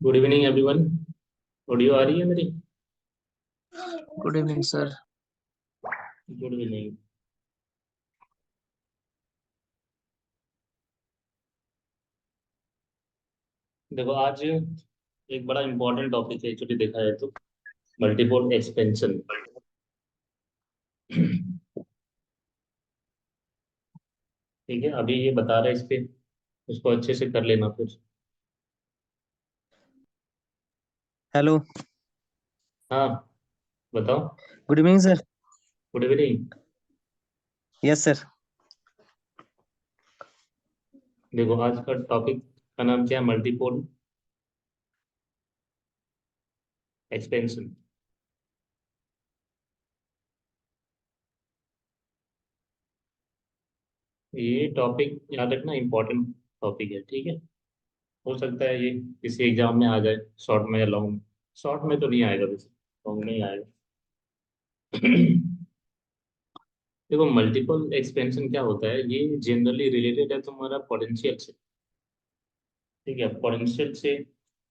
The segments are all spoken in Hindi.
Good evening everyone. ऑडियो आ रही है मेरी? Good evening sir. Good evening. देखो, आज एक बड़ा इंपॉर्टेंट टॉपिक है एक्चुअली, देखा है तो मल्टीपल एक्सपेंशन। ठीक है, अभी ये बता रहा है इस पे, उसको अच्छे से कर लेना फिर। हेलो। हाँ, बताओ। Good evening sir. Good evening. Yes sir. देखो, आज का टॉपिक का नाम क्या है? Multiple expansion. ये टॉपिक याद रखना, इम्पोर्टेंट टॉपिक है, ठीक है। हो सकता है ये किसी एग्जाम में आ जाए, शॉर्ट में या लॉन्ग में। शॉर्ट में तो नहीं आएगा, वैसे लॉन्ग में ही आएगा। देखो, मल्टीपल एक्सपेंशन क्या होता है, ये जनरली रिलेटेड है तुम्हारा पोटेंशियल से। ठीक है, पोटेंशियल से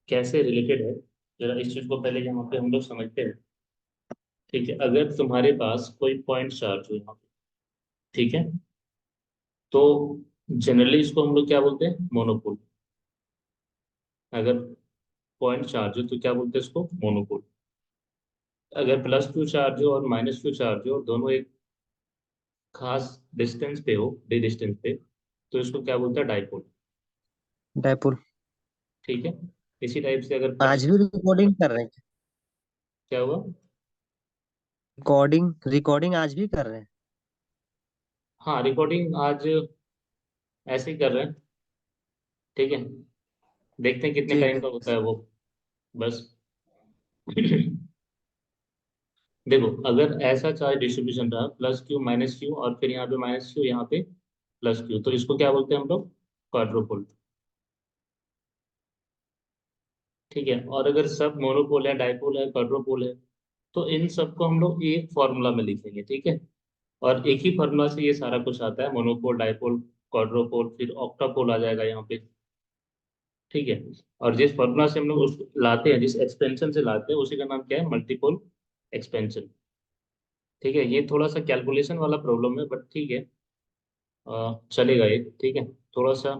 कैसे रिलेटेड है, जरा इस चीज को पहले यहाँ पे हम लोग समझते हैं। ठीक है, अगर तुम्हारे पास कोई पॉइंट चार्ज हो यहाँ पे, ठीक है, तो जनरली इसको हम लोग क्या बोलते हैं? मोनोपोल। अगर पॉइंट चार्ज हो तो क्या बोलते हैं इसको? मोनोपोल। अगर प्लस क्यू चार्ज हो और माइनस क्यू चार्ज हो और दोनों एक खास डिस्टेंस पे हो, डी डिस्टेंस पे, तो इसको क्या बोलते हैं? डाइपोल। डायपुल। ठीक है, इसी टाइप से अगर आज भी रिकॉर्डिंग कर रहे हैं? क्या हुआ? रिकॉर्डिंग रिकॉर्डिंग आज भी कर रहे हैं? हाँ, रिकॉर्डिंग आज ऐसे ही कर रहे हैं। ठीक है, देखते हैं कितने ठीक टाइम है। का होता है वो, बस। देखो, अगर ऐसा चार्ज डिस्ट्रीब्यूशन रहा, प्लस क्यू माइनस क्यू और फिर यहाँ पे माइनस क्यू, यहाँ पे प्लस क्यू, तो इसको क्या बोलते हैं हम लोग? क्वाड्रोपोल। ठीक है, और अगर सब मोनोपोल है, डाइपोल है, क्वाड्रोपोल है, तो इन सबको हम लोग एक फॉर्मूला में लिखेंगे। ठीक है, और एक ही फॉर्मूला से ये सारा कुछ आता है, मोनोपोल, डाइपोल, क्वाड्रोपोल, फिर ऑक्टापोल आ जाएगा यहाँ पे। ठीक है, और जिस फॉर्मूला से हम लोग उसको लाते हैं, जिस एक्सपेंशन से लाते हैं, उसी का नाम क्या है? Multiple expansion. ठीक है, ये थोड़ा सा कैलकुलेशन वाला प्रॉब्लम है, बट ठीक है, चलेगा ये। ठीक है, थोड़ा सा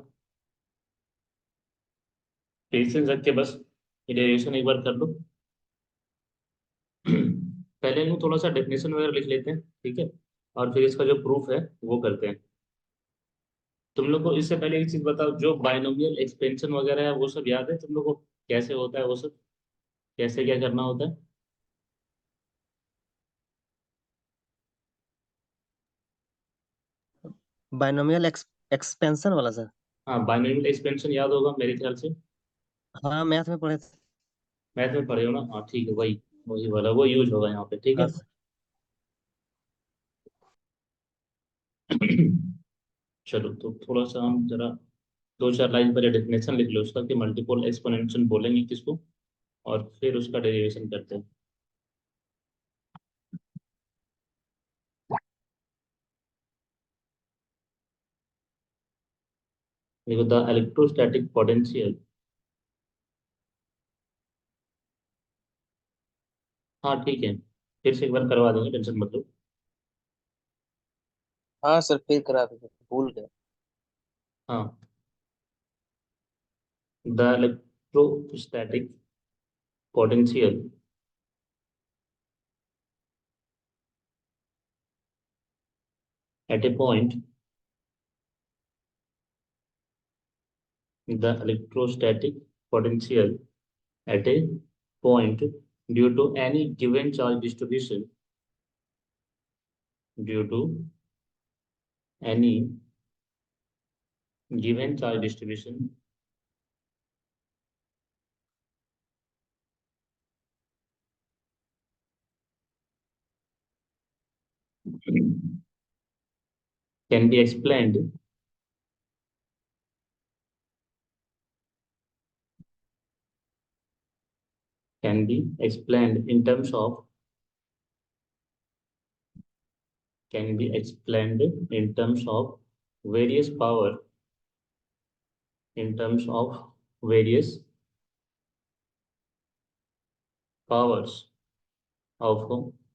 पेशेंस रख के बस डेरिवेशन एक बार कर लो। पहले हम लोग थोड़ा सा डेफिनेशन वगैरह लिख लेते हैं, ठीक है, और फिर इसका जो प्रूफ है वो करते हैं। तुम लोग को इससे पहले एक चीज बताओ, जो बाइनोमियल एक्सपेंशन वगैरह है वो सब याद है तुम लोग को? कैसे होता है वो सब, कैसे क्या करना होता है? बाइनोमियल एक्सपेंशन वाला सर? हाँ, बाइनोमियल एक्सपेंशन याद होगा मेरे ख्याल से। हाँ, मैथ में पढ़े थे। मैथ में पढ़े हो ना? हाँ ठीक है, वही वही वाला वो यूज होगा यहाँ पे। ठीक है। हाँ सर। चलो, तो थोड़ा सा हम जरा दो चार लाइन पहले डेफिनेशन लिख लो उसका, कि मल्टीपल एक्सपोनेंशियल बोलेंगे किसको, और फिर उसका डेरिवेशन करते हैं। देखो, द इलेक्ट्रोस्टैटिक पोटेंशियल। हाँ ठीक है, फिर से एक बार करवा देंगे, टेंशन मत लो। हाँ सर, फिर करा दीजिए, भूल गए। हाँ, the electrostatic potential at A point, the electrostatic potential at a point due to any given charge distribution, due to any given charge distribution can be explained, can be explained in terms of, can be explained in terms of various power, in terms of various powers of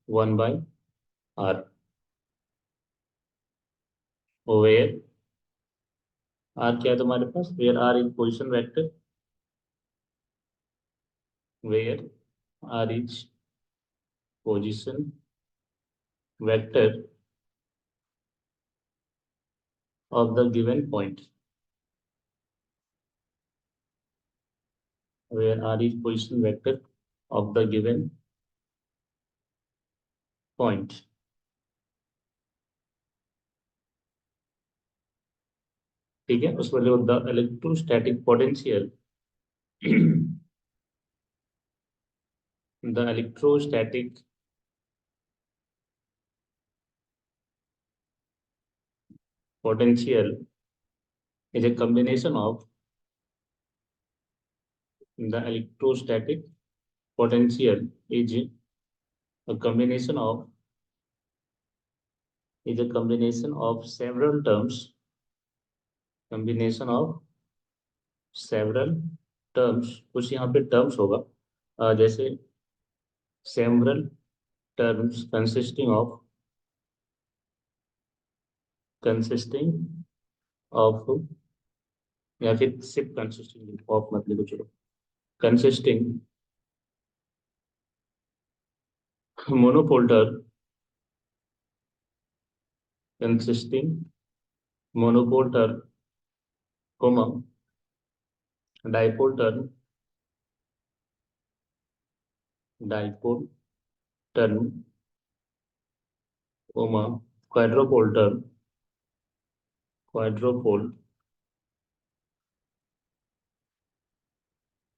1/r, where R क्या है तुम्हारे पास, where R is position vector, where R is position vector of the given point, where r is position vector of the given point. ठीक है, उसमें जो the electrostatic potential the electrostatic potential is a combination of the electrostatic potential is a combination of several terms, combination of several terms, कुछ यहाँ पे terms होगा, जैसे several terms consisting of, या फिर सिर्फ कंसिस्टिंग ऑफ मत लिखो, चलो consisting monopole term, consisting monopole term comma dipole term, dipole term comma quadrupole term, quadrupole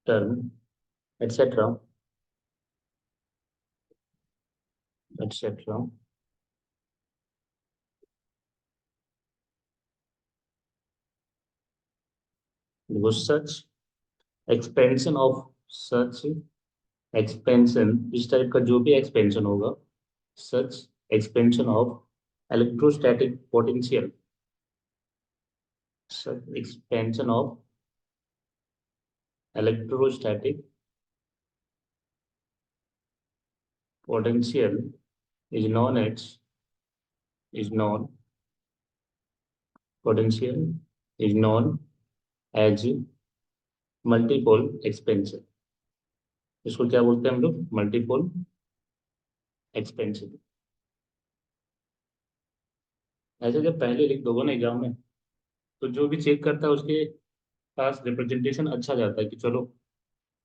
term, etcetera etcetera. Such expansion of, such expansion, इस टाइप का जो भी एक्सपेंशन होगा, such expansion of electrostatic potential, such expansion of electrostatic potential is known as, is known potential is known as multipole expansion. इसको क्या बोलते हैं हम लोग, मल्टीपोल एक्सपेंशन. ऐसे जब पहले लिख दोगे ना एग्जाम में, तो जो भी चेक करता है उसके पास रिप्रेजेंटेशन अच्छा जाता है कि चलो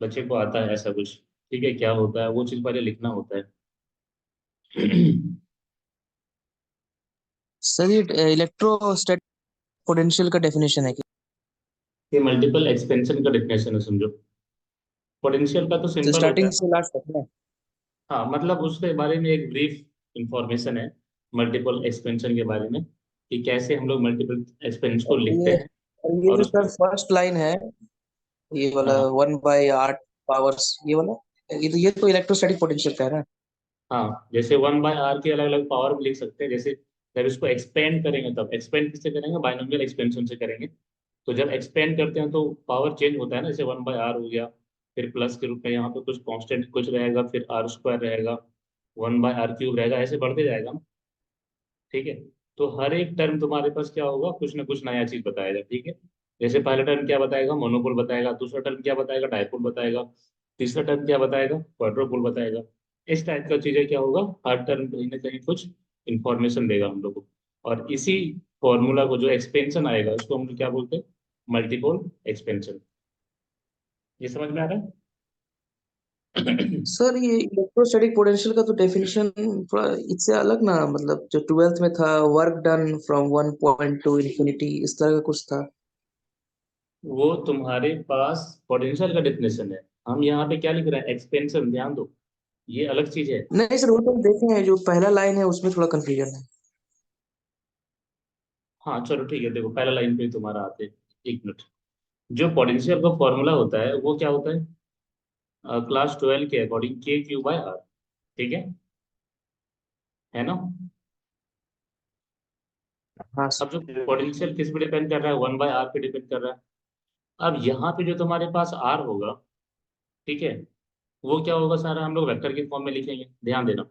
बच्चे को आता है ऐसा कुछ, ठीक है, क्या होता है वो चीज पहले लिखना होता है. सर ये इलेक्ट्रोस्टैटिक पोटेंशियल का डेफिनेशन है कि ये मल्टीपल एक्सपेंशन का डेफिनेशन है, समझो. पोटेंशियल का तो तो सिंपल होता स्टार्टिंग है. से लास्ट तक ना। हाँ, मतलब उसके बारे में एक ब्रीफ इंफॉर्मेशन है मल्टीपल एक्सपेंशन के बारे में, कि कैसे हम लोग मल्टीपल एक्सपेंशन को और लिखते ये हैं. और ये और जो उसके, सर फर्स्ट लाइन है, ये वाला हाँ 1/8 पावर्स, ये वाला, ये तो इलेक्ट्रोस्टैटिक पोटेंशियल का है ना। हाँ, जैसे 1/r के अलग अलग पावर भी लिख सकते हैं. जैसे जब इसको एक्सपेंड करेंगे, तब एक्सपेंड किससे करेंगे, बाइनोमियल एक्सपेंशन से करेंगे. तो जब एक्सपेंड करते हैं तो पावर चेंज होता है ना, जैसे 1/r हो गया, फिर प्लस के रूप में यहाँ पे कुछ कांस्टेंट कुछ रहेगा, फिर r² रहेगा, 1/r³ रहेगा, ऐसे बढ़ते जाएगा ना. ठीक है, तो हर एक टर्म तुम्हारे पास क्या होगा, कुछ ना कुछ नया चीज बताएगा. ठीक है, जैसे पहला टर्म क्या बताएगा, मोनोपोल बताएगा, दूसरा टर्म क्या बताएगा, डायपोल बताएगा, तीसरा टर्म क्या बताएगा, क्वाड्रोपोल बताएगा. इस टाइप का चीजें क्या होगा, हर टर्म कहीं ना कहीं कुछ इंफॉर्मेशन देगा हम लोग को. और इसी फॉर्मूला को, जो एक्सपेंशन आएगा, उसको हम लोग क्या बोलते हैं, मल्टीपोल एक्सपेंशन. ये समझ में आ रहा है? सर ये इलेक्ट्रोस्टैटिक पोटेंशियल का तो डेफिनेशन थोड़ा इससे अलग ना, मतलब जो 12th में था, work done from 1 to infinity, इस तरह का कुछ था। वो तुम्हारे पास पोटेंशियल का डेफिनेशन है. हम यहाँ पे क्या लिख रहे हैं, एक्सपेंशन, ध्यान दो, ये अलग चीज है. नहीं सर, वो तो हम देखे हैं, जो पहला लाइन है उसमें थोड़ा कंफ्यूजन है। हाँ चलो ठीक है, देखो पहला लाइन पे तुम्हारा आते हैं. एक मिनट. जो पोटेंशियल का फॉर्मूला होता है वो क्या होता है, क्लास 12 के अकॉर्डिंग k∞r. ठीक है ना. हाँ अब जो सर। पोटेंशियल किस पे डिपेंड कर रहा है, 1/r पे डिपेंड कर रहा है. अब यहाँ पे जो तुम्हारे पास r होगा, ठीक है, वो क्या होगा, सारा हम लोग वेक्टर के फॉर्म में लिखेंगे, ध्यान देना।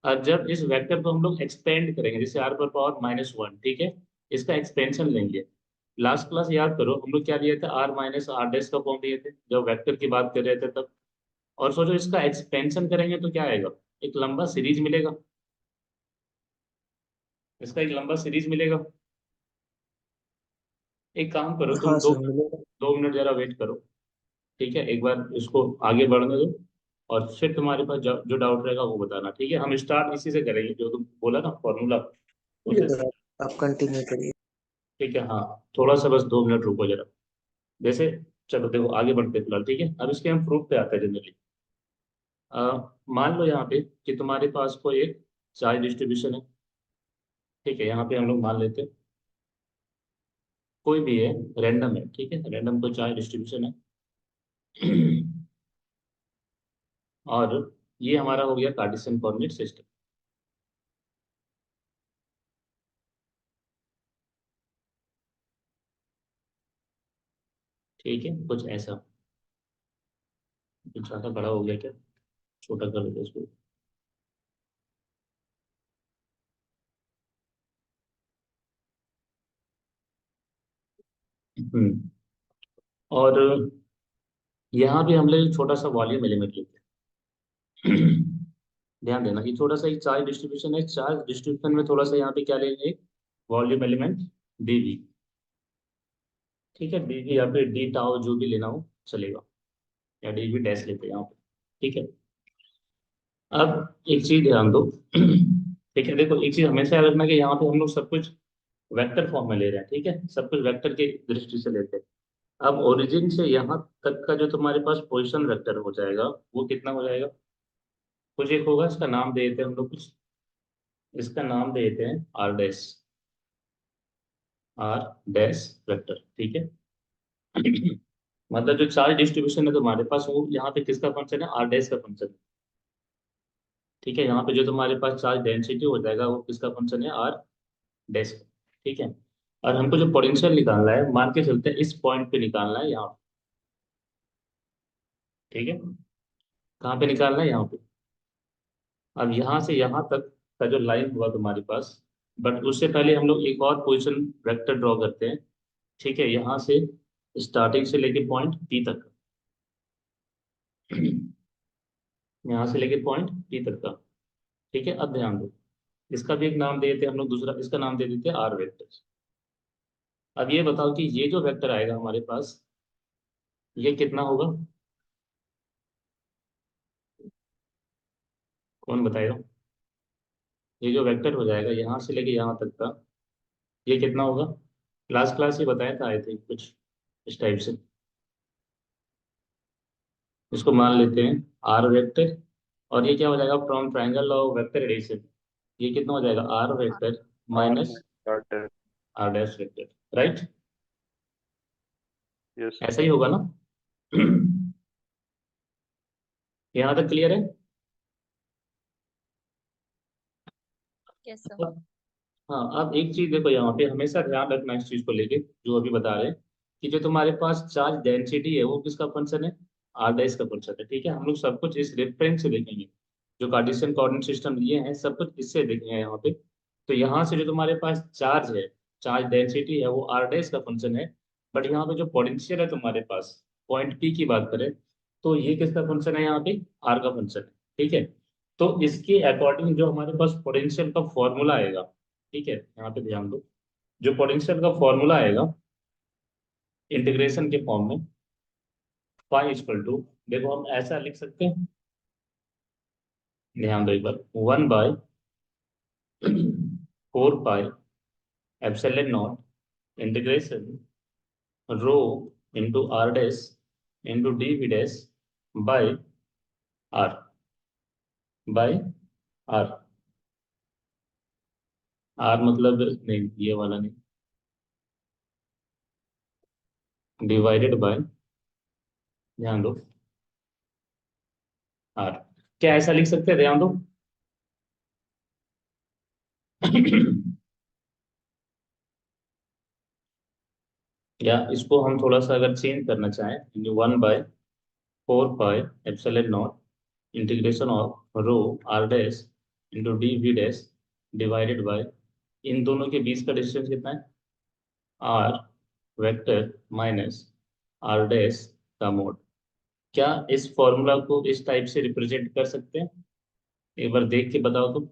और जब इस वेक्टर को हम लोग एक्सपेंड करेंगे, जैसे आर पर पावर -1, ठीक है, इसका एक्सपेंशन लेंगे। लास्ट क्लास याद करो, हम लोग क्या लिए थे, आर माइनस आर डैश का फॉर्म लिए थे जब वेक्टर की बात कर रहे थे तब। और सोचो इसका एक्सपेंशन करेंगे तो क्या आएगा, एक लंबा सीरीज मिलेगा, इसका एक लंबा सीरीज मिलेगा। एक काम करो तुम, हाँ दो सर मिलेगा। 2 मिनट जरा वेट करो, ठीक है, एक बार इसको आगे बढ़ने दो, और फिर तुम्हारे पास जो डाउट रहेगा वो बताना, ठीक है। हम स्टार्ट इसी से करेंगे, जो तुम बोला ना फॉर्मूला, ठीक है उसे सर, आप कंटिन्यू करिए। ठीक है। हाँ, थोड़ा सा बस 2 मिनट रुको जरा। जैसे, चलो देखो आगे बढ़ते हैं फिलहाल, ठीक है। अब इसके हम प्रूफ पे आते हैं जनरली। मान लो यहाँ पे कि तुम्हारे पास कोई एक चार्ज डिस्ट्रीब्यूशन है, ठीक है, यहाँ पे हम लोग मान लेते हैं कोई भी है, रैंडम है, ठीक है, रैंडम कोई चार्ज डिस्ट्रीब्यूशन है। और ये हमारा हो गया कार्टेशियन कोऑर्डिनेट सिस्टम, ठीक है, कुछ ऐसा। कुछ ज़्यादा बड़ा हो गया क्या, छोटा कर देते इसको। हम्म। और यहाँ भी हम लोग एक छोटा सा वॉल्यूम एलिमेंट लेते हैं। ध्यान देना, ये छोटा सा एक चार्ज डिस्ट्रीब्यूशन है, चार्ज डिस्ट्रीब्यूशन में थोड़ा सा यहाँ पे क्या लेंगे, एक वॉल्यूम एलिमेंट डीवी, ठीक है, डीवी या फिर डी टाउ जो भी लेना हो चलेगा, या डीवी डैश लेते हैं यहाँ पे, ठीक है। अब एक चीज ध्यान दो। ठीक है, देखो एक चीज हमेशा याद रखना कि यहाँ पे हम लोग सब कुछ वेक्टर फॉर्म में ले रहे हैं, ठीक है, सब कुछ वेक्टर की दृष्टि से लेते हैं। अब ओरिजिन से यहाँ तक का जो तुम्हारे पास पोजीशन वेक्टर हो जाएगा, वो कितना हो जाएगा, कुछ एक होगा, इसका नाम दे देते हैं हम लोग कुछ, इसका नाम दे देते हैं R dash, R dash vector, ठीक है। मतलब जो चार्ज डिस्ट्रीब्यूशन है तुम्हारे पास, वो यहाँ पे किसका फंक्शन है, आर डैश का फंक्शन है, ठीक है। यहाँ पे जो तुम्हारे पास चार्ज डेंसिटी हो जाएगा वो किसका फंक्शन है, आर डैश का, ठीक है। और हमको जो पोटेंशियल निकालना है, मान के चलते हैं इस पॉइंट पे निकालना है यहाँ, ठीक है। कहाँ पे निकालना है, यहाँ पे। अब यहाँ से यहाँ तक का जो लाइन हुआ तुम्हारे पास, बट उससे पहले हम लोग एक और पोजीशन वेक्टर ड्रॉ करते हैं, ठीक है, यहाँ से स्टार्टिंग से लेके पॉइंट पी तक, यहाँ से लेके पॉइंट पी तक का, ठीक है। अब ध्यान दो, इसका भी एक नाम दे देते हैं हम लोग, दूसरा इसका नाम दे देते हैं आर वेक्टर। अब ये बताओ कि ये जो वेक्टर आएगा हमारे पास, ये कितना होगा, कौन बताएगा। ये जो वेक्टर हो जाएगा यहाँ से लेके यहाँ तक का, ये कितना होगा, लास्ट क्लास ये बताया था आई थिंक कुछ इस टाइप से। इसको मान लेते हैं आर वेक्टर, और ये क्या हो जाएगा, from triangle of vector addition, ये कितना हो जाएगा, R vector R minus minus R dash. R dash vector, right. Yes. ऐसा ही होगा ना। यहाँ तक क्लियर है। Yes sir. हाँ, अब एक चीज देखो, यहाँ पे हमेशा ध्यान रखना इस चीज को लेके, जो अभी बता रहे हैं कि जो तुम्हारे पास चार्ज डेंसिटी है वो किसका फंक्शन है, आर डैश का फंक्शन है, ठीक है। हम लोग सब कुछ इस रेफरेंस से देखेंगे, जो कार्टेशियन कोऑर्डिनेट सिस्टम लिए हैं सब कुछ इससे देखेंगे यहाँ पे। तो यहाँ से जो तुम्हारे पास चार्ज है, चार्ज डेंसिटी है, वो आर डैश का फंक्शन है। बट यहाँ पे जो पोटेंशियल है तुम्हारे पास, पॉइंट पी की बात करें, तो ये किसका फंक्शन है, यहाँ पे आर का फंक्शन है, ठीक है। तो इसके अकॉर्डिंग जो हमारे पास पोटेंशियल का फॉर्मूला आएगा, ठीक है, यहाँ पे ध्यान दो, जो पोटेंशियल का फॉर्मूला आएगा इंटीग्रेशन के फॉर्म में, फाई इक्वल टू, देखो हम ऐसा लिख सकते हैं, ध्यान दो एक बार, 1/4 pi epsilon not integration rho into R dash into D V dash by R, by R. R मतलब नहीं, ये वाला नहीं, डिवाइडेड बाय, ध्यान दो, आर। क्या ऐसा लिख सकते हैं, ध्यान दो। या इसको हम थोड़ा सा अगर चेंज करना चाहें, 1/, 4 pi epsilon naught integration of rho R dash into D V dash divided by, इन दोनों के बीच का डिस्टेंस कितना है, R vector minus R dash का मोड। क्या इस फॉर्मूला को इस टाइप से रिप्रेजेंट कर सकते हैं? एक बार देख के बताओ तुम।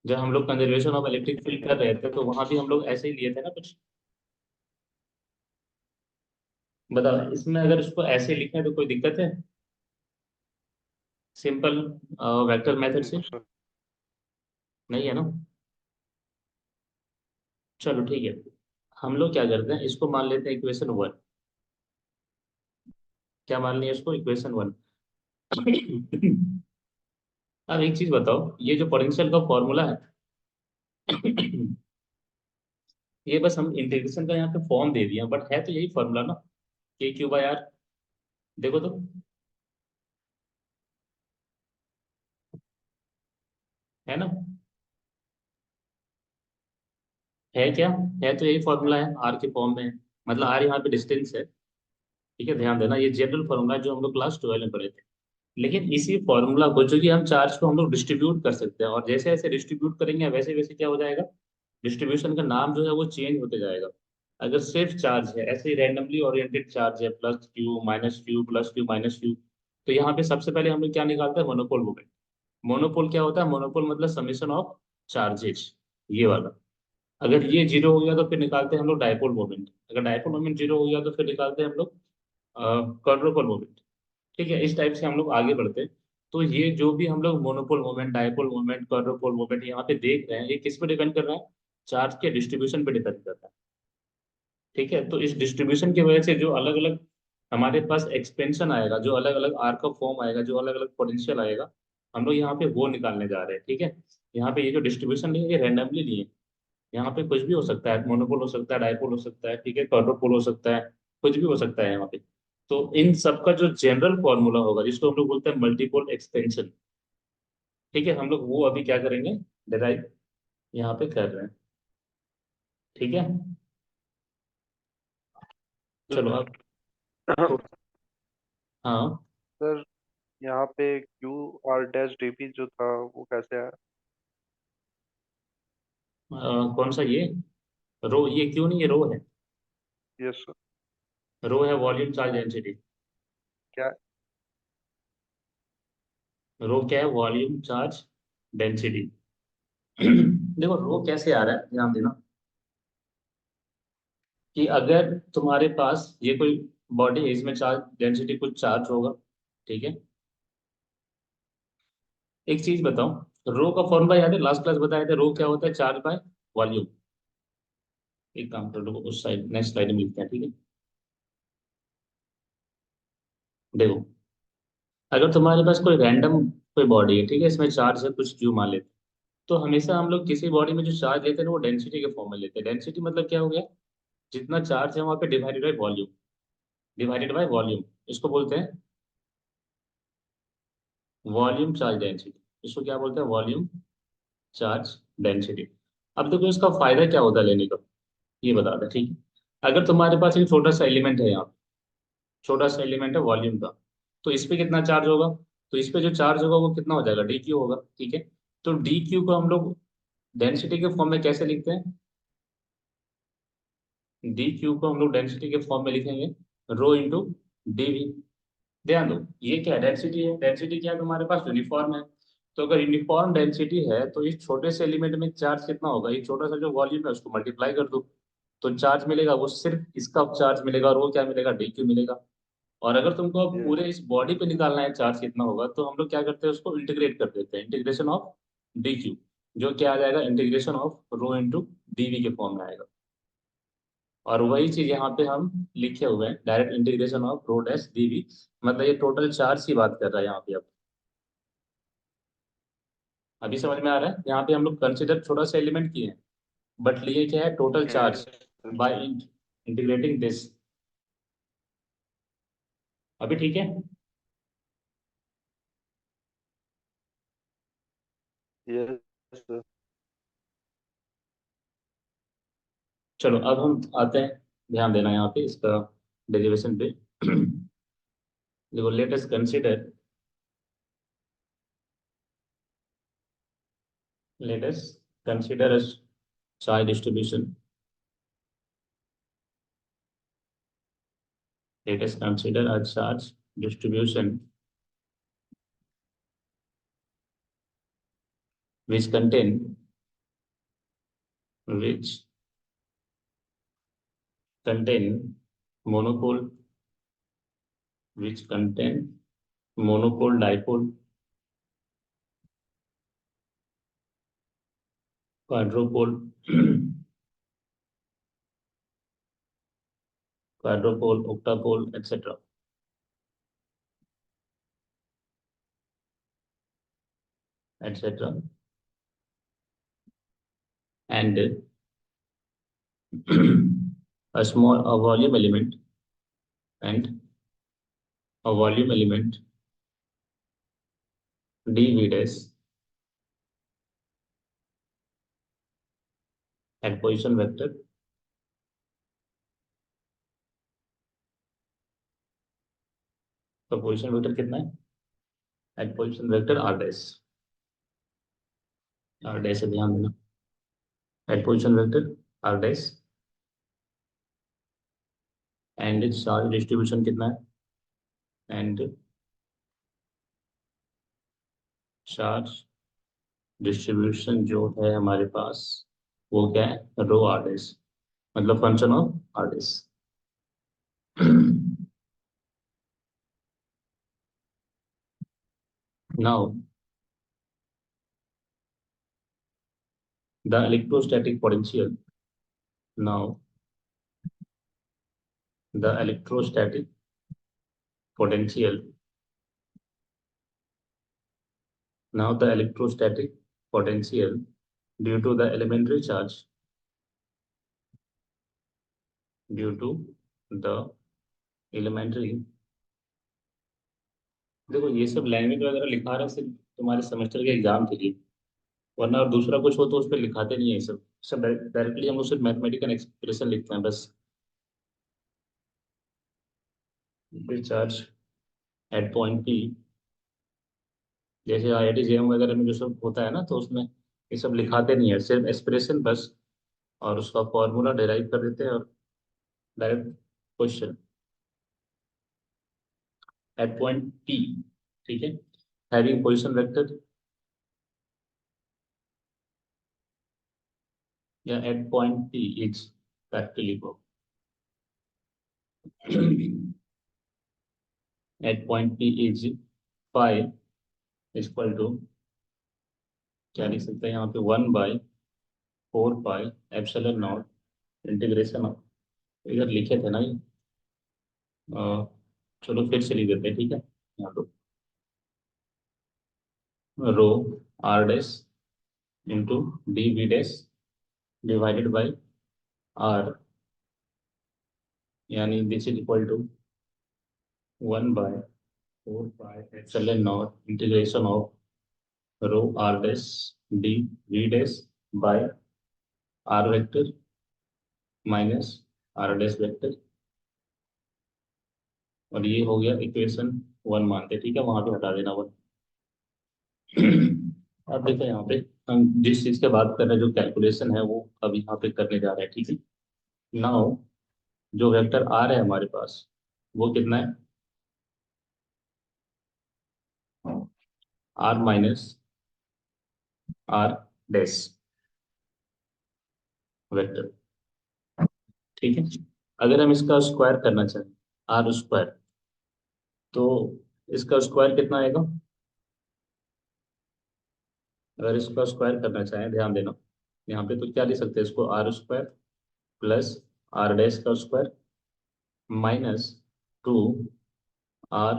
जब हम लोग कंजर्वेशन ऑफ इलेक्ट्रिक फील्ड कर रहे थे तो वहां भी हम लोग ऐसे ही लिए थे ना कुछ। बताओ, इसमें अगर इसको ऐसे लिखें तो कोई दिक्कत है? सिंपल वेक्टर मेथड से सर। नहीं है ना? चलो ठीक है, हम लोग क्या करते हैं, इसको मान लेते हैं इक्वेशन 1। क्या मान लिया इसको, इक्वेशन 1। अब एक चीज बताओ, ये जो पोटेंशियल का फॉर्मूला है, ये बस हम इंटीग्रेशन का यहाँ पे फॉर्म दे दिया, बट है तो यही फॉर्मूला ना, के क्यू बाई आर। देखो तो, है ना? है क्या? है तो यही फॉर्मूला है, आर के फॉर्म में है। मतलब आर यहाँ पे डिस्टेंस है। ठीक है, ध्यान देना, ये जनरल फॉर्मूला है जो हम लोग क्लास 12 में पढ़े थे। लेकिन इसी फॉर्मूला को, चूंकि हम चार्ज को हम लोग डिस्ट्रीब्यूट कर सकते हैं, और जैसे जैसे डिस्ट्रीब्यूट करेंगे वैसे वैसे क्या हो जाएगा, डिस्ट्रीब्यूशन का नाम जो है वो चेंज होते जाएगा। अगर सिर्फ चार्ज है, ऐसे ही रैंडमली ओरिएंटेड चार्ज है, plus Q minus Q plus Q minus Q, तो यहाँ पे सबसे पहले हम लोग क्या निकालते हैं, मोनोपोल मोमेंट। मोनोपोल क्या होता है, मोनोपोल मतलब समेशन ऑफ चार्जेस, ये वाला। अगर ये जीरो हो गया तो फिर निकालते हैं हम लोग डायपोल मोमेंट। अगर डायपोल मोमेंट जीरो हो गया तो फिर निकालते हैं हम लोग क्वाड्रुपोल मोमेंट। ठीक है, इस टाइप से हम लोग आगे बढ़ते हैं। तो ये जो भी हम लोग monopole moment, dipole moment, quadrupole moment यहाँ पे देख रहे हैं, ये किस पे डिपेंड कर रहा है, चार्ज के डिस्ट्रीब्यूशन पे डिपेंड करता है। ठीक है, तो इस डिस्ट्रीब्यूशन की वजह से जो अलग अलग हमारे पास एक्सपेंशन आएगा, जो अलग अलग आर का फॉर्म आएगा, जो अलग अलग पोटेंशियल आएगा, हम लोग यहाँ पे वो निकालने जा रहे हैं। ठीक है, यहाँ पे ये जो डिस्ट्रीब्यूशन नहीं है ये रैंडमली नहीं है। यहाँ पे कुछ भी हो सकता है, मोनोपोल हो सकता है, डायपोल हो सकता है, ठीक है, क्वाड्रुपोल हो सकता है, कुछ भी हो सकता है यहाँ पे। तो इन सब का जो जनरल फॉर्मूला होगा, जिसको हम लोग बोलते हैं मल्टीपोल एक्सपेंशन, ठीक है, हम लोग वो अभी क्या करेंगे, डिराइव यहाँ पे कर रहे हैं। ठीक है, चलो अब तो, हाँ, सर, यहाँ पे क्यू आर डैश डीबी जो था वो कैसे आया? कौन सा ये, रो, ये क्यों नहीं, ये रो है। Yes sir. रो है वॉल्यूम चार्ज डेंसिटी। क्या? रो क्या है, वॉल्यूम चार्ज डेंसिटी। देखो रो कैसे आ रहा है, ध्यान देना, कि अगर तुम्हारे पास ये कोई बॉडी है, इसमें चार्ज डेंसिटी कुछ चार्ज होगा। ठीक है, एक चीज बताओ, रो का फॉर्मूला याद है, लास्ट क्लास बताया था, रो क्या होता है, चार्ज बाय वॉल्यूम। एक काम कर लो, उस साइड नेक्स्ट स्लाइड में लिखते हैं। ठीक है, देखो, अगर तुम्हारे पास कोई रैंडम कोई बॉडी है, ठीक है, इसमें चार्ज है कुछ क्यू मान लेते हैं, तो हमेशा हम लोग किसी बॉडी में जो चार्ज लेते हैं ना, वो डेंसिटी के फॉर्म में लेते हैं। डेंसिटी मतलब क्या हो गया, जितना चार्ज है वहां पे divided by volume, divided by volume, इसको बोलते हैं वॉल्यूम चार्ज डेंसिटी। इसको क्या बोलते हैं, वॉल्यूम चार्ज डेंसिटी। अब देखो इसका फायदा क्या होता है लेने का, ये बता दें। ठीक है, अगर तुम्हारे पास एक छोटा सा एलिमेंट है यहाँ, छोटा सा एलिमेंट है वॉल्यूम का, तो इस पे कितना चार्ज होगा, तो इस पे जो चार्ज होगा वो कितना हो जाएगा, डी क्यू होगा। ठीक है, तो डी क्यू को हम लोग डेंसिटी के फॉर्म में कैसे लिखते हैं, डी क्यू को हम लोग डेंसिटी के फॉर्म में लिखेंगे, रो इंटू डी वी। ध्यान दो, ये क्या है, डेंसिटी है। डेंसिटी क्या है, तुम्हारे पास यूनिफॉर्म है। तो अगर यूनिफॉर्म डेंसिटी है तो इस छोटे से एलिमेंट में चार्ज कितना होगा, ये छोटा सा जो वॉल्यूम है उसको मल्टीप्लाई कर दो, तो चार्ज मिलेगा, वो सिर्फ इसका चार्ज मिलेगा, और वो क्या मिलेगा, डी क्यू मिलेगा। और अगर तुमको अब ये पूरे इस बॉडी पे निकालना है चार्ज कितना होगा, तो हम लोग क्या करते हैं, उसको इंटीग्रेट कर देते हैं, इंटीग्रेशन ऑफ डी क्यू, जो क्या आ जाएगा, integration of rho into DV के फॉर्म में आएगा। और वही चीज यहाँ पे हम लिखे हुए हैं, direct integration of rho dash DV, मतलब ये टोटल चार्ज की बात कर रहा है यहाँ पे। अब अभी समझ में आ रहा है, यहाँ पे हम लोग कंसिडर छोटा सा एलिमेंट किए हैं, बट लिए क्या है, total charge sir. By integrating this. अभी ठीक है, यस सर। चलो अब हम आते हैं ध्यान देना यहाँ पे इसका डेरिवेशन पे। देखो let us consider, let us consider a charge distribution. Let us consider a charge distribution which which contain monopole, which contain monopole dipole, quadrupole, quadrupole, octapole, etc. etc. And a volume element and a volume element dv dash at position vector, तो पोजिशन वेक्टर कितना है at position vector R dash से ध्यान देना, at position vector R dash and charge distribution कितना है एंड चार्ज डिस्ट्रीब्यूशन जो है हमारे पास वो क्या है रो आर डैश, मतलब function of R dash. Now the electrostatic potential, now the electrostatic potential, now the electrostatic potential due to the elementary charge, due to the elementary, देखो ये सब लैंग्वेज वगैरह लिखा रहा है सिर्फ तुम्हारे सेमेस्टर के एग्जाम के लिए, वरना और दूसरा कुछ हो तो उस पर लिखाते नहीं है। ये सब सब डायरेक्टली हम लोग सिर्फ मैथमेटिकल एक्सप्रेशन लिखते हैं बस। चार्ज एट पॉइंट पी, जैसे IIT JM वगैरह में जो सब होता है ना, तो उसमें ये सब लिखाते नहीं है, सिर्फ एक्सप्रेशन बस, और उसका फॉर्मूला डिराइव कर देते हैं और direct question at point P, ठीक है, हैविंग पोजीशन वेक्टर या at point P is practically को at point P is five equal to क्या लिख सकते हैं यहाँ पे 1/4 pi epsilon not integration of, इधर लिखे थे ना ये, चलो फिर से लिख देते हैं, ठीक है, यहाँ पे rho R dash into D V dash divided by R, यानी this is equal to 1/4 pi epsilon not integration of rho R dash D V dash by R vector minus R dash vector, और ये हो गया इक्वेशन 1 मानते, ठीक है, वहां पे हटा देना 1। अब देखो यहाँ पे हम जिस चीज के बात कर रहे हैं, जो कैलकुलेशन है वो अब यहाँ पे करने जा रहे हैं, ठीक है। नाउ जो वेक्टर आर है हमारे पास वो कितना है, R minus R dash vector, ठीक है। अगर हम इसका स्क्वायर करना चाहें आर स्क्वायर, तो इसका स्क्वायर कितना आएगा, अगर इसका स्क्वायर करना चाहें, ध्यान देना यहाँ पे, तो क्या लिख सकते हैं इसको, R square plus R dash का square minus 2 R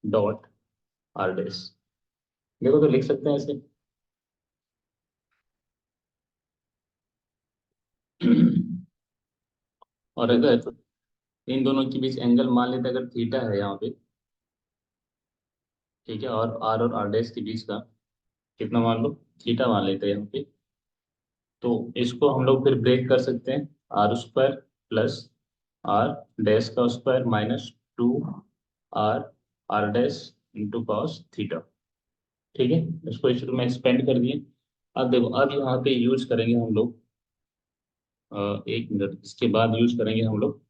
dot R dash, देखो तो लिख सकते हैं ऐसे। और अगर इन दोनों के बीच एंगल मान लेते हैं, अगर थीटा है यहाँ पे, ठीक है, और आर डैश के बीच का कितना मान लो, थीटा मान लेते हैं यहाँ पे, तो इसको हम लोग फिर ब्रेक कर सकते हैं, R square plus R dash का square minus 2 R dash into cos theta. ठीक है, इसको इस रूप में एक्सपेंड कर दिए। अब देखो, अब यहाँ पे यूज करेंगे हम लोग, 1 मिनट, इसके बाद यूज करेंगे हम लोग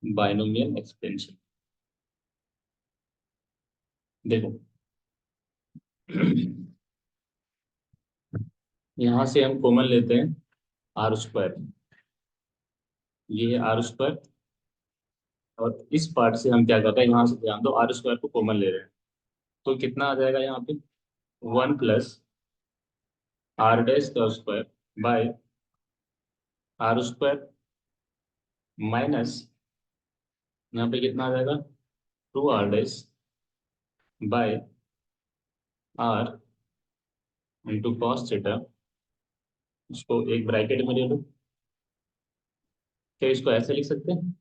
बाइनोमियल एक्सपेंशन। देखो यहाँ से हम कॉमन लेते हैं आर स्क्वायर, ये है आर स्क्वायर, और इस पार्ट से हम क्या करते हैं, यहाँ से ध्यान दो, आर स्क्वायर को कॉमन ले रहे हैं, तो कितना आ जाएगा यहाँ पे, 1 + आर डैश का square by R square minus, यहाँ पे कितना आ जाएगा, 2 R dash by R into cos theta. इसको एक ब्रैकेट में ले लो। क्या इसको ऐसे लिख सकते हैं,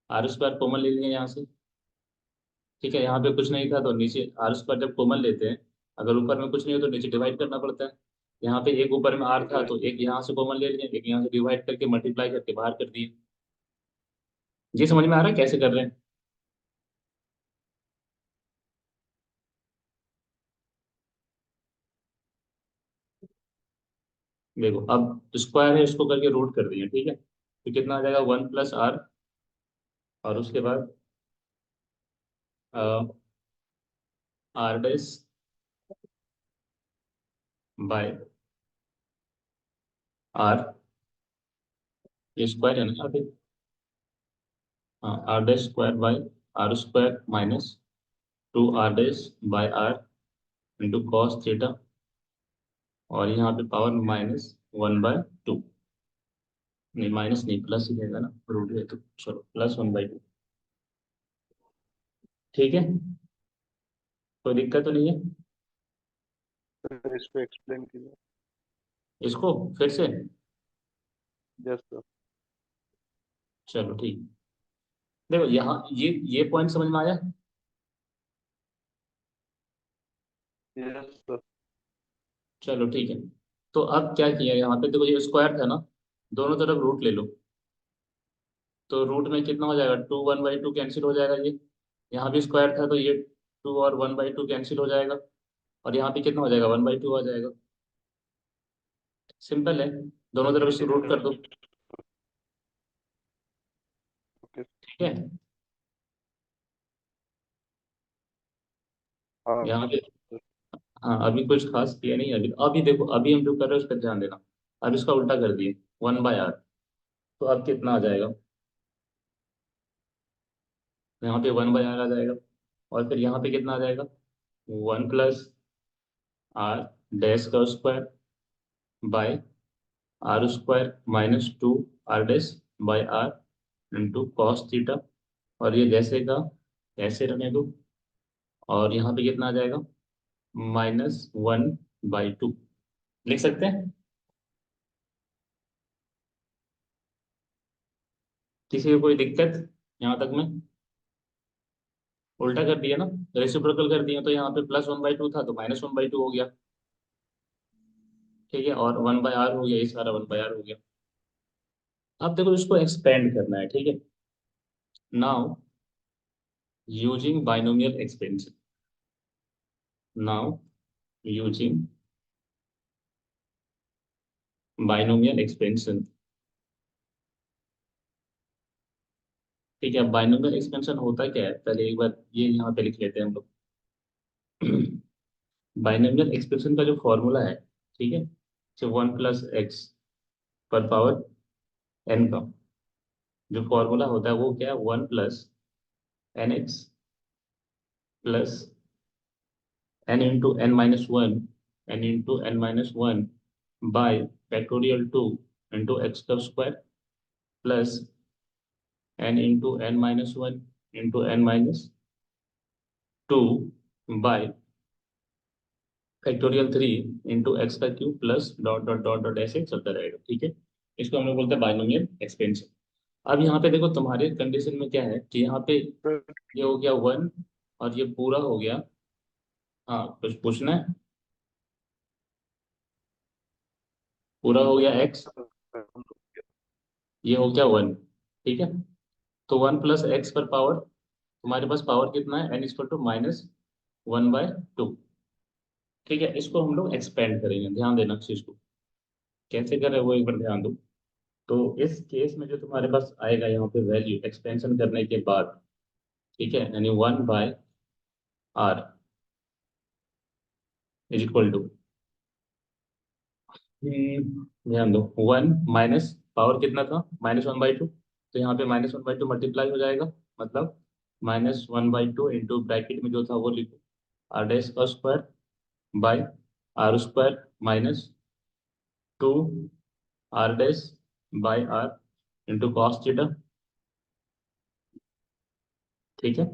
आर स्क्वायर कॉमन ले लिया यहाँ से। ठीक है, यहाँ पे कुछ नहीं था तो नीचे आर स्क्वायर जब कॉमन लेते हैं, अगर ऊपर में कुछ नहीं हो तो नीचे डिवाइड करना पड़ता है। यहाँ पे एक ऊपर में आर था तो एक यहाँ से कॉमन ले लिया, एक यहाँ से डिवाइड करके मल्टीप्लाई करके बाहर कर दिए। ये समझ में आ रहा है कैसे कर रहे हैं। देखो, अब स्क्वायर है, इसको करके रूट कर दिए, ठीक है, तो कितना आ जाएगा, 1 + आर, और उसके बाद आर डैश बाय आर, ये स्क्वायर है ना यहाँ पे, हाँ, R dash square by R square minus 2 R dash by R into cos theta, और यहाँ पे पावर -1/2, नहीं माइनस नहीं, प्लस ही रहेगा ना, रूट है तो चलो +1/2। ठीक है, कोई दिक्कत तो नहीं है। सर इसको एक्सप्लेन कीजिए। इसको फिर से, यस सर। चलो ठीक। देखो यहाँ ये पॉइंट समझ में आया। Yes sir. चलो ठीक है, तो अब क्या किया, यहाँ पे देखो ये स्क्वायर था ना, दोनों तरफ रूट ले लो, तो रूट में कितना हो जाएगा, 2 1/2 कैंसिल हो जाएगा ये। यहाँ भी स्क्वायर था तो ये 2 और 1/2 कैंसिल हो जाएगा, और यहाँ पे कितना हो जाएगा, 1/2 आ जाएगा। सिंपल है, दोनों तरफ इसको रूट कर दो। ओके। ठीक है, हाँ यहाँ पे, सर। हाँ अभी कुछ खास किया नहीं, अभी अभी देखो, अभी हम जो कर रहे हैं उस पर ध्यान देना। अब इसका उल्टा कर दिए, 1/r, तो अब कितना आ जाएगा, यहाँ पे 1/r आ जाएगा, और फिर यहाँ पे कितना आ जाएगा, 1 + आर डैश का square by R square minus 2 R dash by R into cos theta, और ये जैसे का ऐसे रहने दो, और यहाँ पे कितना आ जाएगा, -1/2, लिख सकते हैं। किसी को कोई दिक्कत यहाँ तक में, उल्टा कर दिया ना, रेसिप्रोकल कर दिया, तो यहाँ पे +1/2 था तो -1/2 हो गया। ठीक है, और 1/r हो गया, ये सारा 1/r हो गया। अब देखो इसको एक्सपेंड करना है, ठीक है। Now using binomial expansion, now using binomial expansion. ठीक है, अब बाइनोमियल एक्सपेंशन होता क्या है, पहले एक बार ये यहाँ पे लिख लेते हैं हम लोग। बाइनोमियल एक्सपेंशन का जो फॉर्मूला है, ठीक है, जो 1 + x पर पावर n का जो फॉर्मूला होता है वो क्या है, 1 + nx plus n × n - 1 bye factorial 2 × x² plus n × n - 1 × n - 2 bye factorial 3 × x³ plus dot dot dot dot ऐसे चलता रहेगा। ठीक है, इसको हम लोग बोलते हैं बाइनोमियल एक्सपेंशन। अब यहाँ पे देखो, तुम्हारे कंडीशन में क्या है कि यहाँ पे सर ये हो गया 1, और ये पूरा हो गया, हाँ कुछ पूछना है, पूरा हो गया x, ये हो गया 1। ठीक है, तो 1 + x पर पावर, तुम्हारे पास पावर कितना है, n=-1/2। ठीक है, इसको हम लोग एक्सपेंड करेंगे, ध्यान देना इस चीज को, कैसे कर रहे हैं वो एक बार ध्यान दो। तो इस केस में जो तुम्हारे पास आएगा यहाँ पे वैल्यू एक्सपेंशन करने के बाद, ठीक है, यानी 1/r इज इक्वल टू, ध्यान दो, 1 माइनस पावर कितना था, -1/2, तो यहाँ पे -1/2 मल्टीप्लाई हो जाएगा, मतलब -1/2 इंटू ब्रैकेट में जो था वो लिखो, आर डैश का square by R square -2 R dash by R into cos theta. ठीक है,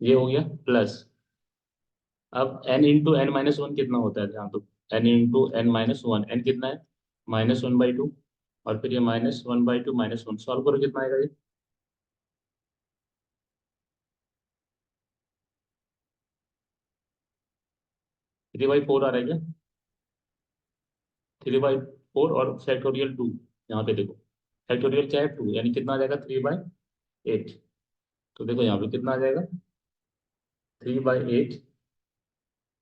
ये हो गया प्लस, अब n × n-1 कितना होता है, ध्यान दो, n × n-1, n कितना है, -1/2, और फिर ये -1/2 -1, सॉल्व करो कितना आएगा ये, 3/4 आ रहा है क्या, 3/4 और फैक्टोरियल 2, यहाँ पे देखो फैक्टोरियल क्या है 2, यानी कितना आ जाएगा 3/8, तो देखो यहाँ पे कितना आ जाएगा 3/8,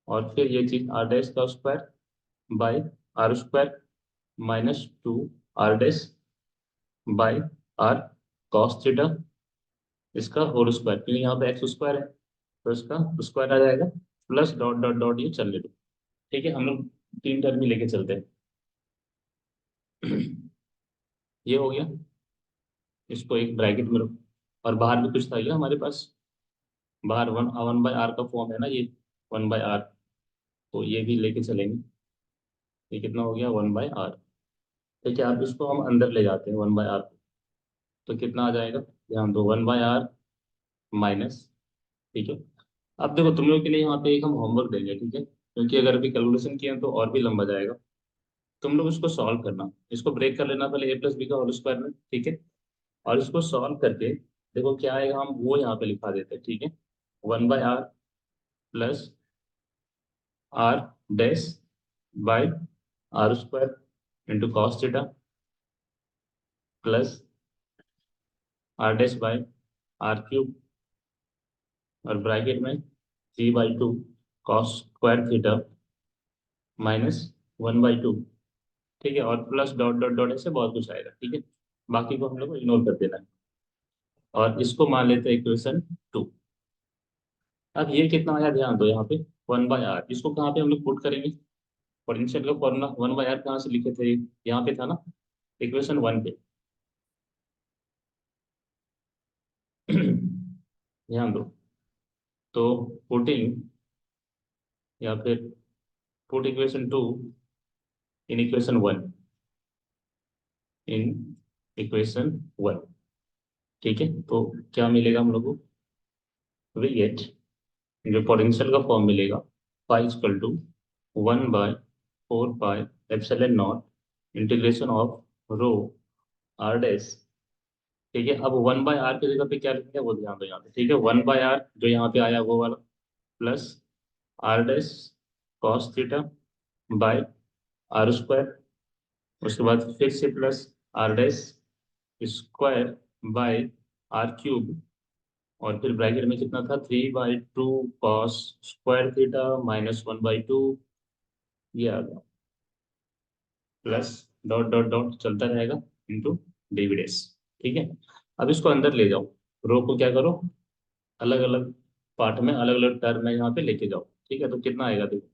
और फिर ये चीज आर डैश का square by R square -2 R dash by R cos theta, इसका होल स्क्वायर, क्योंकि यहाँ पे एक्स स्क्वायर है तो इसका स्क्वायर आ जाएगा, प्लस डॉट डॉट डॉट ये चलने दो। ठीक है, हम लोग 3 टर्म ही लेके चलते हैं। ये हो गया, इसको एक ब्रैकेट में रखो, और बाहर भी कुछ था ये हमारे पास, बाहर 1/r का फॉर्म है ना ये, 1/r, तो ये भी लेके चलेंगे, ये कितना हो गया 1/r। ठीक है, अब इसको हम अंदर ले जाते हैं 1/r को, तो कितना आ जाएगा, ध्यान दो 1/r माइनस, ठीक है, अब देखो तुम लोग के लिए यहाँ पे एक हम होमवर्क देंगे, ठीक है, क्योंकि अगर अभी कैलकुलेशन किया तो और भी लंबा जाएगा, तुम लोग इसको सॉल्व करना, इसको ब्रेक कर लेना पहले a + b का होल स्क्वायर में, ठीक है, और इसको सॉल्व करके देखो क्या आएगा, हम वो यहाँ पे लिखा देते हैं, ठीक है, 1/r plus R dash by R square into cos theta plus R dash by R cube, और ब्रैकेट में 3/2 कॉस स्क्वायर थीटा -1/2। ठीक है, और प्लस डॉट डॉट डॉट ऐसे बहुत कुछ आएगा, ठीक है, बाकी को हम लोग को इग्नोर कर देना है, और इसको मान लेते हैं इक्वेशन 2। अब ये कितना आया, ध्यान दो यहाँ पे 1/r, इसको कहाँ पे हम लोग पुट करेंगे, पोटेंशियल का फॉर्मूला 1/r कहाँ से लिखे थे, यहाँ पे था ना, इक्वेशन 1 पे। ध्यान दो, तो पुटिंग, या फिर पुट इक्वेशन 2 इन इक्वेशन 1, ठीक है, तो क्या मिलेगा हम लोग को, वी गेट, जो पोटेंशियल का फॉर्म मिलेगा, π = 1/4πε0 integration of rho R dash. ठीक है, अब 1/r की जगह पे क्या लिखेंगे वो ध्यान दो यहाँ पे, ठीक है, 1/r जो यहाँ पे आया वो वाला, plus R dash cos theta by R square, उसके बाद फिर से plus R dash square by R cube, और फिर ब्रैकेट में कितना था 3/2 कॉस स्क्वायर थीटा -1/2, ये आ गया, प्लस डॉट डॉट डॉट चलता रहेगा इंटू डिविडेंस। ठीक है, अब इसको अंदर ले जाओ, रो को क्या करो, अलग अलग पार्ट में अलग अलग टर्म में यहाँ पे लेके जाओ। ठीक है, तो कितना आएगा देखो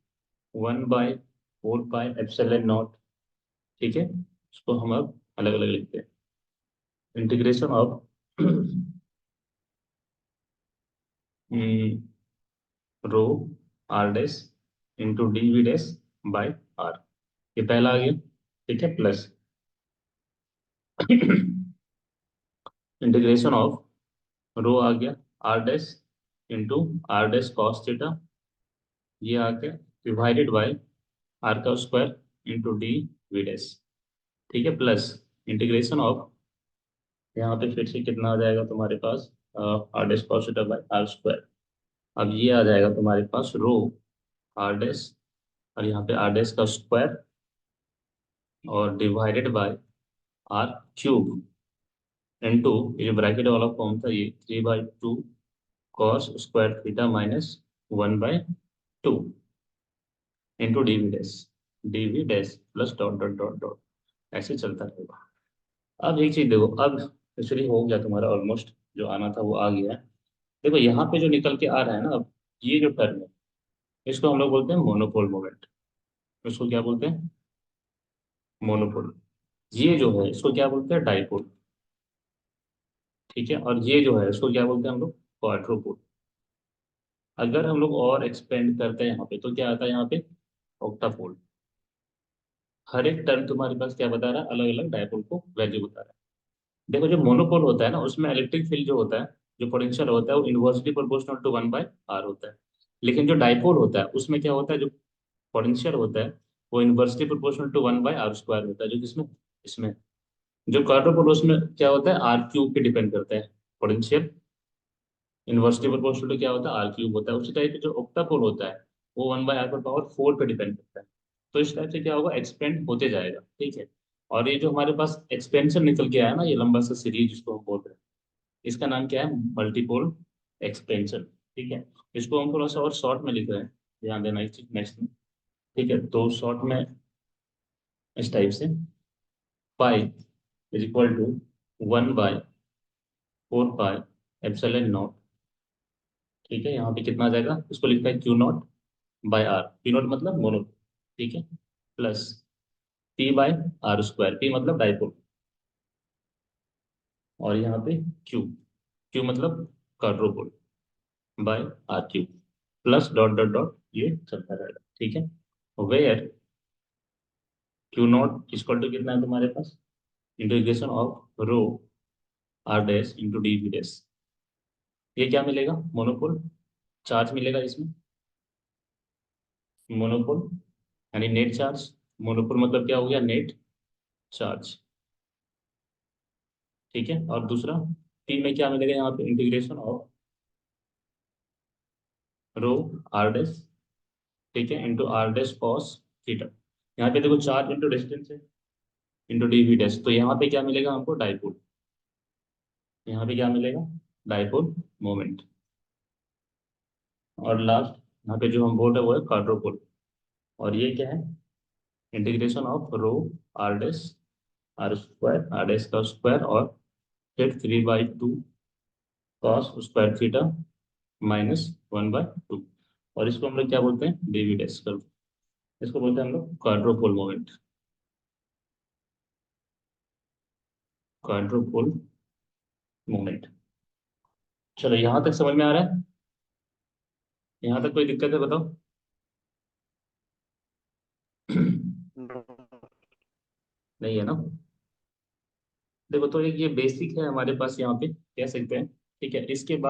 1/4πε0, ठीक है, इसको हम अब अलग अलग लिखते हैं, integration of rho R dash into D V dash by R, ये पहला आ गया, ठीक है, प्लस इंटीग्रेशन ऑफ रो आ गया R dash into R dash cos theta, ये आ गया डिवाइडेड बाय आर का square into D V dash, ठीक है, प्लस इंटीग्रेशन ऑफ, यहाँ पे फिर से कितना आ जाएगा तुम्हारे पास, R dash cos theta by R square, अब ये आ जाएगा तुम्हारे पास रो आर डैश, और यहाँ पे आर डैश का स्क्वायर और divided by R cube into, ये जो ब्रैकेट वाला फॉर्म था ये 3/2 cos square theta minus 1/2 into D V dash plus dot dot dot dot, ऐसे चलता रहेगा। अब एक चीज देखो, अब एक्चुअली हो गया तुम्हारा ऑलमोस्ट, जो आना था वो आ गया है। देखो यहाँ पे जो निकल के आ रहा है ना, अब ये जो टर्म है इसको हम लोग बोलते हैं मोनोपोल मोमेंट। इसको क्या बोलते हैं? मोनोपोल। ये जो है इसको क्या बोलते हैं? डाइपोल। ठीक है, और ये जो है इसको क्या बोलते हैं हम लोग? क्वाड्रोपोल। अगर हम लोग और एक्सपेंड करते हैं यहाँ पे तो क्या आता है यहाँ पे? ऑक्टापोल। हर एक टर्म तुम्हारे पास क्या बता रहा है? अलग अलग डाइपोल को वैल्यू बता रहा है। देखो जो मोनोपोल होता है ना, उसमें इलेक्ट्रिक फील्ड जो होता है, जो पोटेंशियल होता है, वो इनवर्सली प्रोपोर्शनल टू 1/r होता है। लेकिन जो डाइपोल होता है उसमें क्या होता है? जो पोटेंशियल होता है वो इनवर्सली प्रोपोर्शनल टू 1/r² होता है, जो किसमें? इसमें। जो क्वाड्रोपोल उसमें क्या होता है? आर क्यूब पे डिपेंड करता है पोटेंशियल। इनवर्सली प्रोपोर्शनल टू क्या होता है? आर क्यूब होता है। उसी टाइप से जो ऑक्टापोल होता है वो 1/r⁴ पे डिपेंड करता है। तो इस टाइप से क्या होगा? एक्सपेंड होते जाएगा। ठीक है, और ये जो हमारे पास एक्सपेंशन निकल के आया ना, ये लंबा सा सीरीज जिसको हम बोल रहे हैं, इसका नाम क्या है? Multipole expansion. ठीक है, इसको हम थोड़ा सा और शॉर्ट में लिख रहे हैं, ध्यान देना इस नेक्स्ट में। ठीक है, तो शॉर्ट में इस टाइप से, pi is equal to 1/4 pi epsilon not. ठीक है, यहाँ पे कितना आ जाएगा? इसको लिखता है Q0/r। Q0 मतलब मोनो। ठीक है, प्लस P/r²। P मतलब डाइपोल, और यहाँ पे Q, Q मतलब quadrupole, by R cube, plus dot dot dot, ये चलता रहेगा। ठीक है, वेयर Q0 इक्वल टू कितना है तुम्हारे पास? Integration of rho R dash into D V dash. ये क्या मिलेगा? मोनोपोल चार्ज मिलेगा इसमें। मोनोपोल यानी नेट चार्ज। मोनोपोल मतलब क्या हो गया? Net charge. ठीक है, और दूसरा टी में क्या मिलेगा? यहाँ पे integration of rho R dash, ठीक है, into R dash cos theta. यहाँ पे देखो चार्ज इंटू डिस्टेंस है, इंटू डी वी डैश, तो यहाँ पे क्या मिलेगा हमको? डाइपोल। यहाँ पे क्या मिलेगा? Dipole moment. और लास्ट यहाँ पे जो हम बोल रहे हैं वो है क्वाड्रोपोल। और ये क्या है? Integration of rho R dash R dash का स्क्वायर, और फिर 3/2 कॉस स्क्वायर थीटा माइनस 1/2। और इसको हम लोग क्या बोलते हैं? डीवी डैश कर, इसको बोलते हैं हम लोग क्वाड्रोपोल मोमेंट। Quadrupole moment. चलो यहाँ तक समझ में आ रहा है? यहाँ तक कोई दिक्कत है बताओ? नहीं है ना? देखो, तो एक ये बेसिक है हमारे पास यहाँ पे, कह सकते हैं। ठीक है, इसके बाद